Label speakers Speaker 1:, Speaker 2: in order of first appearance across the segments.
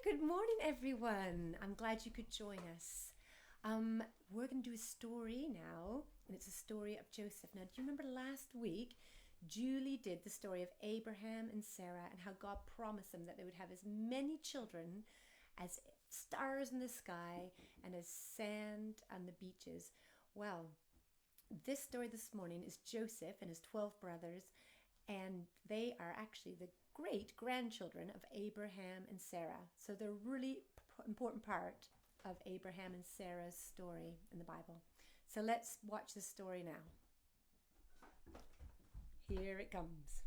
Speaker 1: Good morning, everyone. I'm glad you could join us. We're going to do a story now, and it's a story of Joseph. Now, do you remember last week, Julie did the story of Abraham and Sarah and how God promised them that they would have as many children as stars in the sky and as sand on the beaches. Well, this story this morning is Joseph and his 12 brothers, and they are actually the great grandchildren of Abraham and Sarah. So they're a really important part of Abraham and Sarah's story in the Bible. So let's watch the story now. Here it comes.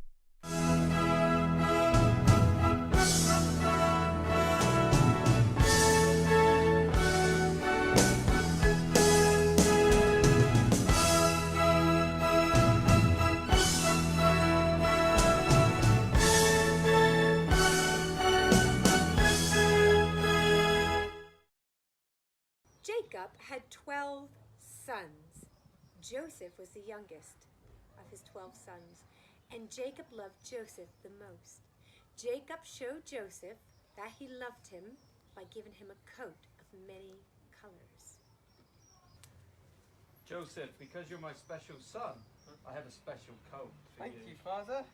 Speaker 1: Jacob had 12 sons. Joseph was the youngest of his 12 sons, and Jacob loved Joseph the most. Jacob showed Joseph that he loved him by giving him a coat of many colors.
Speaker 2: Joseph, because you're my special son, I have a special coat for
Speaker 3: Thank you, Father.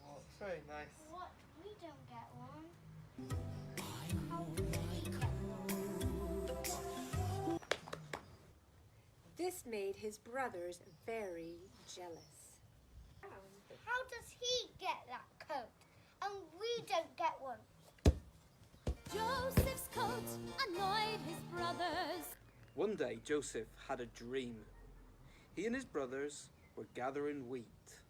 Speaker 3: Well, it's very nice.
Speaker 4: What? We don't get one. How can we get one?
Speaker 1: This made his brothers very jealous.
Speaker 4: How does he get that coat? And we don't get one.
Speaker 5: Joseph's coat annoyed his brothers.
Speaker 3: One day, Joseph had a dream. He and his brothers were gathering wheat,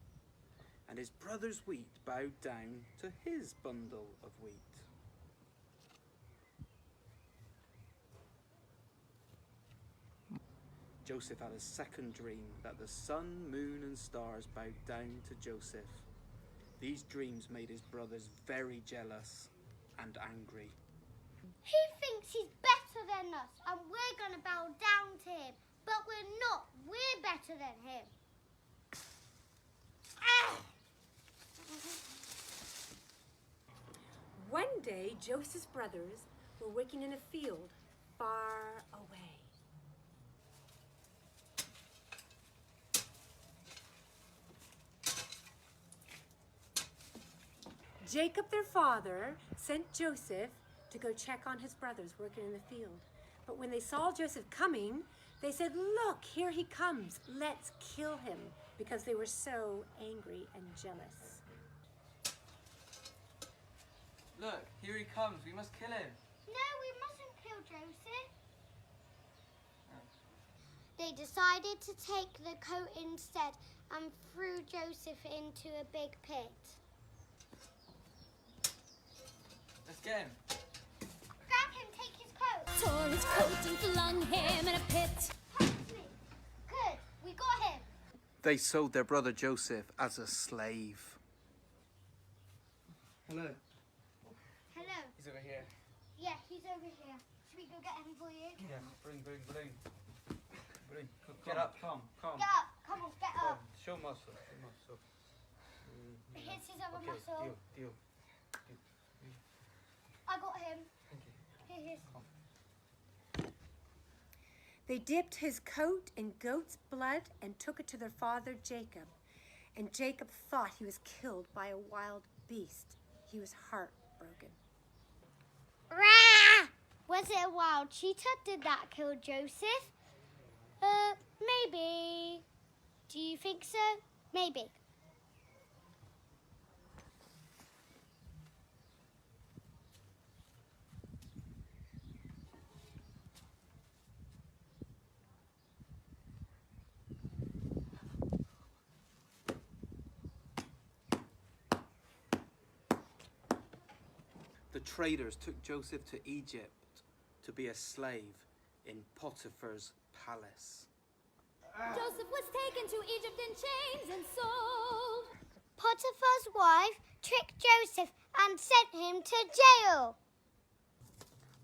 Speaker 3: and his brother's wheat bowed down to his bundle of wheat. Joseph had a second dream that the sun, moon, and stars bowed down to Joseph. These dreams made his brothers very jealous and angry.
Speaker 4: He thinks he's better than us, and we're going to bow down to him. But we're not. We're better than him.
Speaker 1: One day, Joseph's brothers were working in a field far away. Jacob, their father, sent Joseph to go check on his brothers working in the field. But when they saw Joseph coming, they said, "Look, here he comes. Let's kill him," because they were so angry and jealous.
Speaker 3: Look, here he comes. We must kill him.
Speaker 4: No, we mustn't kill Joseph. They decided to take the coat instead and threw Joseph into a big pit.
Speaker 3: Let's get him.
Speaker 4: Grab him, take his coat.
Speaker 5: Tore his coat and flung him in a pit.
Speaker 4: Punch me. Good, we got him.
Speaker 3: They sold their brother Joseph as a slave. Hello.
Speaker 4: Hello.
Speaker 3: He's over here.
Speaker 4: Yeah, he's over here. Should we go get him for you?
Speaker 3: Yeah, bring.
Speaker 2: Get up, come.
Speaker 4: Get up. Come on, get up.
Speaker 3: Show muscle.
Speaker 4: Here's his other
Speaker 3: Okay,
Speaker 4: muscle.
Speaker 3: deal.
Speaker 4: I got him.
Speaker 3: Thank you.
Speaker 4: Here he is.
Speaker 1: They dipped his coat in goat's blood and took it to their father Jacob. And Jacob thought he was killed by a wild beast. He was heartbroken.
Speaker 4: Rah! Was it a wild cheetah? Did that kill Joseph? Maybe. Do you think so? Maybe.
Speaker 3: The traders took Joseph to Egypt to be a slave in Potiphar's palace.
Speaker 5: Joseph was taken to Egypt in chains and sold.
Speaker 4: Potiphar's wife tricked Joseph and sent him to jail.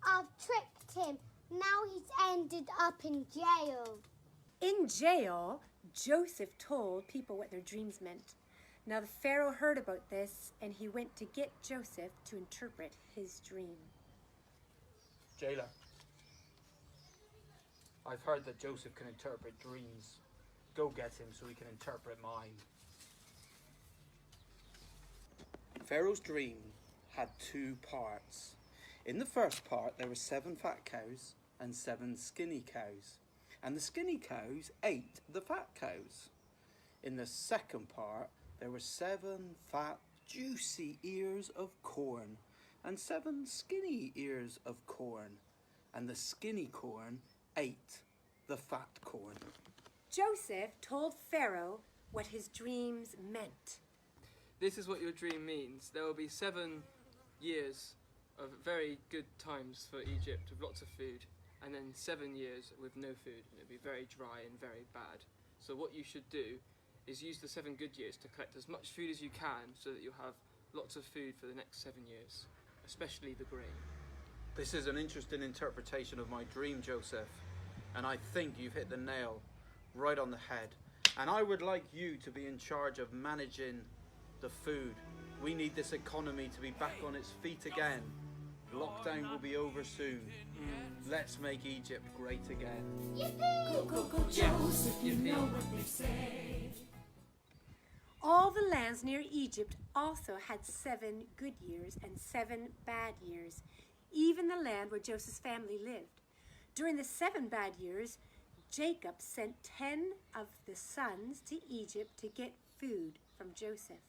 Speaker 4: I've tricked him. Now he's ended up in jail.
Speaker 1: In jail, Joseph told people what their dreams meant. Now the Pharaoh heard about this, and he went to get Joseph to interpret his dream.
Speaker 2: jailer. I've heard that Joseph can interpret dreams. Go get him so he can interpret mine.
Speaker 3: Pharaoh's dream had two parts. In the first part, there were 7 fat cows and 7 skinny cows. And the skinny cows ate the fat cows. In the second part, there were 7 fat, juicy ears of corn and 7 skinny ears of corn. And the skinny corn ate the fat corn.
Speaker 1: Joseph told Pharaoh what his dreams meant.
Speaker 6: This is what your dream means. There will be 7 years of very good times for Egypt with lots of food, and then 7 years with no food, and it'll be very dry and very bad. So what you should do is use the 7 good years to collect as much food as you can so that you'll have lots of food for the next 7 years, especially the grain.
Speaker 3: This is an interesting interpretation of my dream, Joseph, and I think you've hit the nail right on the head. And I would like you to be in charge of managing the food. We need this economy to be back on its feet again. Lockdown will be over soon. Let's make Egypt great again.
Speaker 4: Yippee!
Speaker 1: Go, Joseph, you know what they say. All the lands near Egypt also had 7 good years and 7 bad years, even the land where Joseph's family lived. During the 7 bad years, Jacob sent 10 of the sons to Egypt to get food from Joseph.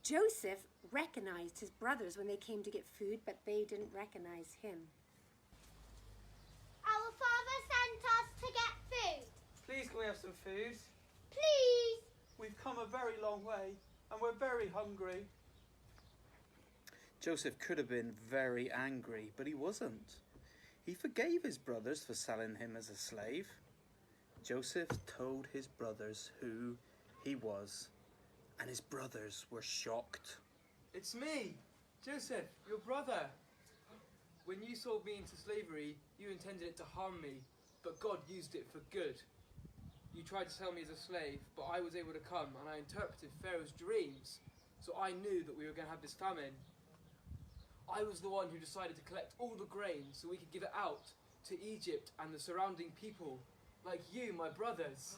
Speaker 1: Joseph recognized his brothers when they came to get food, but they didn't recognize him.
Speaker 4: Our father sent us to get food.
Speaker 3: Please can we have some food?
Speaker 4: Please.
Speaker 3: We've come a very long way and we're very hungry. Joseph could have been very angry, but he wasn't. He forgave his brothers for selling him as a slave. Joseph told his brothers who he was, and his brothers were shocked.
Speaker 6: It's me, Joseph, your brother. When you sold me into slavery, you intended it to harm me, but God used it for good. You tried to sell me as a slave, but I was able to come and I interpreted Pharaoh's dreams, so I knew that we were going to have this famine. I was the one who decided to collect all the grain so we could give it out to Egypt and the surrounding people, like you, my brothers.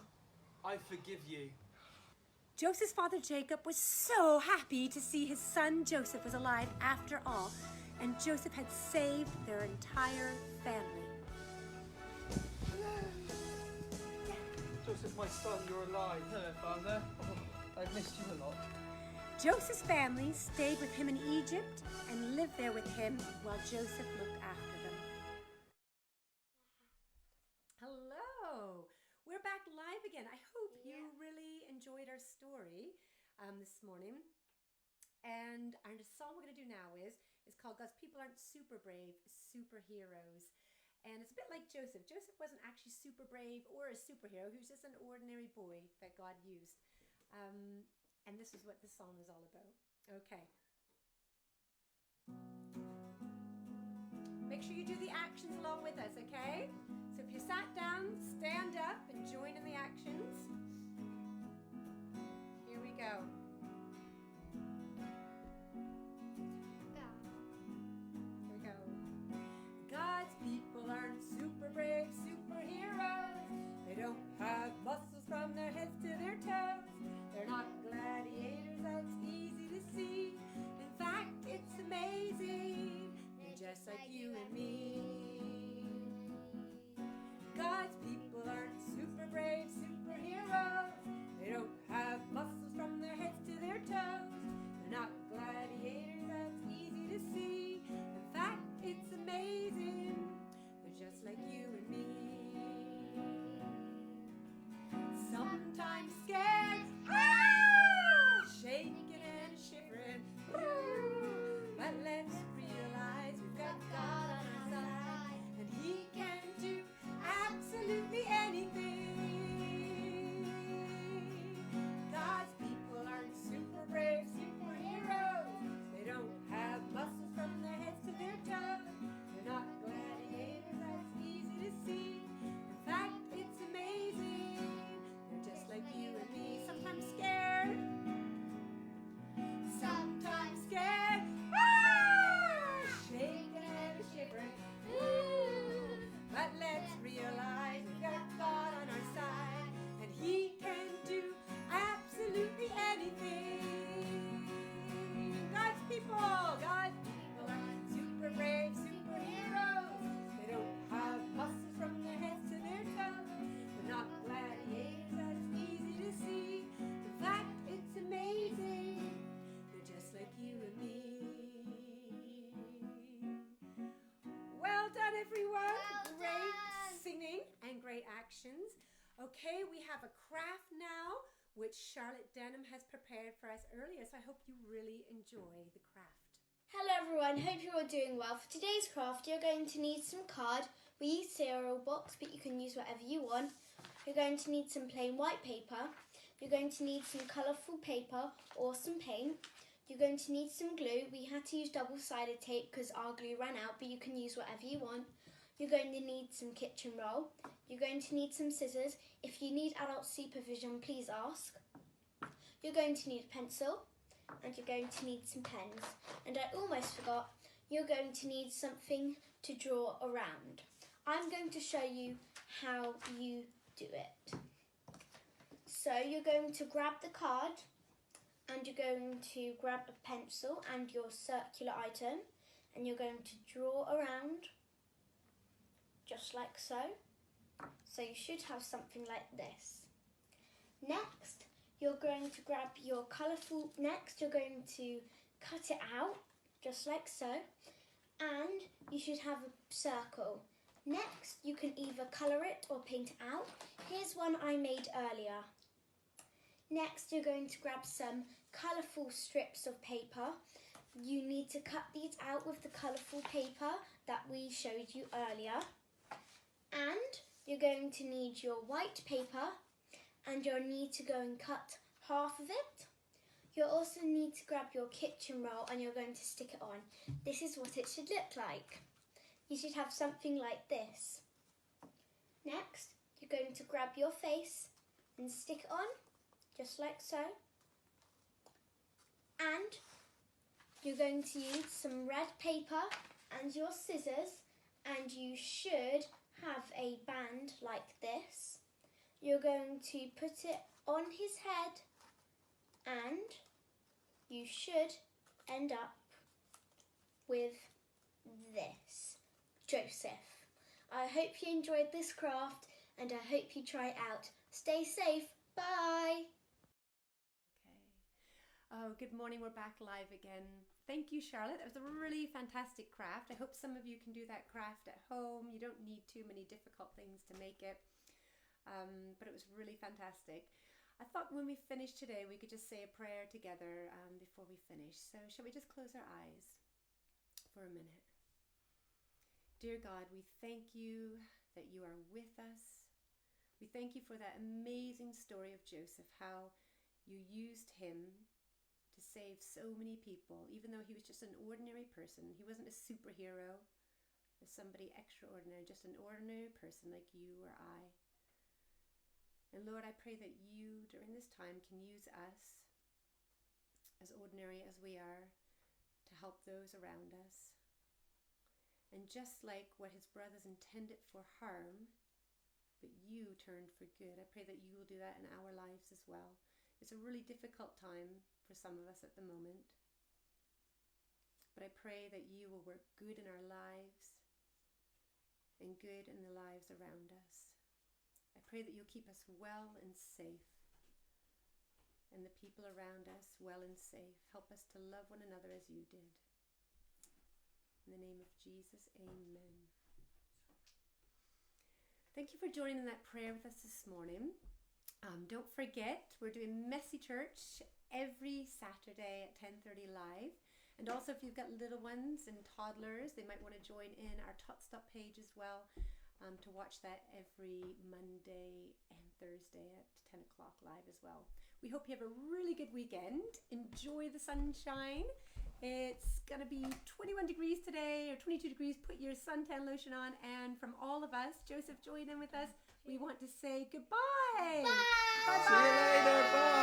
Speaker 6: I forgive you.
Speaker 1: Joseph's father Jacob was so happy to see his son Joseph was alive after all, and Joseph had saved their entire family.
Speaker 2: Joseph, my son, you're alive.
Speaker 6: Hello, Father. Oh, I've missed you a lot.
Speaker 1: Joseph's family stayed with him in Egypt and lived there with him while Joseph looked after them. Hello! We're back live again. I hope you really enjoyed our story this morning. And our song we're going to do now is called God's People Aren't Super Brave, Superheroes. And it's a bit like Joseph. Joseph wasn't actually super brave or a superhero. He was just an ordinary boy that God used. And this is what the song is all about. Okay. Make sure you do the actions along with us, okay? So if you sat down, stand up and join in the actions. Here we go. Here we go. God's people aren't super brave superheroes. They don't have muscles from their heads to their toes. They're not gladiators, that's easy to see. In fact, it's amazing. They're just like you and me. God's people aren't super brave superheroes. They don't have muscles from their heads to their toes. They're not gladiators, that's easy to see. In fact, it's amazing. They're just like you and me. Sometimes scared, Okay, we have a craft now, which Charlotte Denham has prepared for us earlier, so I hope you really enjoy the craft.
Speaker 7: Hello everyone, hope you're all doing well. For today's craft, you're going to need some card. We use cereal box, but you can use whatever you want. You're going to need some plain white paper. You're going to need some colourful paper or some paint. You're going to need some glue. We had to use double-sided tape because our glue ran out, but you can use whatever you want. You're going to need some kitchen roll. You're going to need some scissors. If you need adult supervision, please ask. You're going to need a pencil, and you're going to need some pens. And I almost forgot, you're going to need something to draw around. I'm going to show you how you do it. So you're going to grab the card, and you're going to grab a pencil and your circular item, and you're going to draw around just like so. So you should have something like this. Next, you're going to grab your colourful, you're going to cut it out just like so, and you should have a circle. Next, you can either colour it or paint it out. Here's one I made earlier. Next, you're going to grab some colourful strips of paper. You need to cut these out with the colourful paper that we showed you earlier. And you're going to need your white paper, and you'll need to go and cut half of it. You'll also need to grab your kitchen roll, and you're going to stick it on. This is what it should look like. You should have something like this. Next, you're going to grab your face and stick it on, just like so. And you're going to use some red paper and your scissors, and you should have a band like this. You're going to put it on his head, and you should end up with this. Joseph. I hope you enjoyed this craft, and I hope you try it out. Stay safe. Bye.
Speaker 1: Okay. Oh, good morning. We're back live again. Thank you, Charlotte. That was a really fantastic craft. I hope some of you can do that craft at home. You don't need too many difficult things to make it. But it was really fantastic. I thought when we finish today, we could just say a prayer together before we finish. So shall we just close our eyes for a minute? Dear God, we thank you that you are with us. We thank you for that amazing story of Joseph, how you used him to save so many people, even though he was just an ordinary person. He wasn't a superhero or somebody extraordinary, just an ordinary person like you or I. And Lord, I pray that you, during this time, can use us, as ordinary as we are, to help those around us. And just like what his brothers intended for harm, but you turned for good, I pray that you will do that in our lives as well. It's a really difficult time for some of us at the moment. But I pray that you will work good in our lives and good in the lives around us. I pray that you'll keep us well and safe, and the people around us well and safe. Help us to love one another as you did. In the name of Jesus, amen. Thank you for joining in that prayer with us this morning. Don't forget, we're doing Messy Church every Saturday at 10:30 live. And also, if you've got little ones and toddlers, they might want to join in our Tot Stop page as well to watch that every Monday and Thursday at 10 o'clock live as well. We hope you have a really good weekend. Enjoy the sunshine. It's going to be 21 degrees today, or 22 degrees. Put your suntan lotion on. And from all of us, Joseph joined in with us. We want to say goodbye.
Speaker 4: Bye.
Speaker 3: See you later. Bye.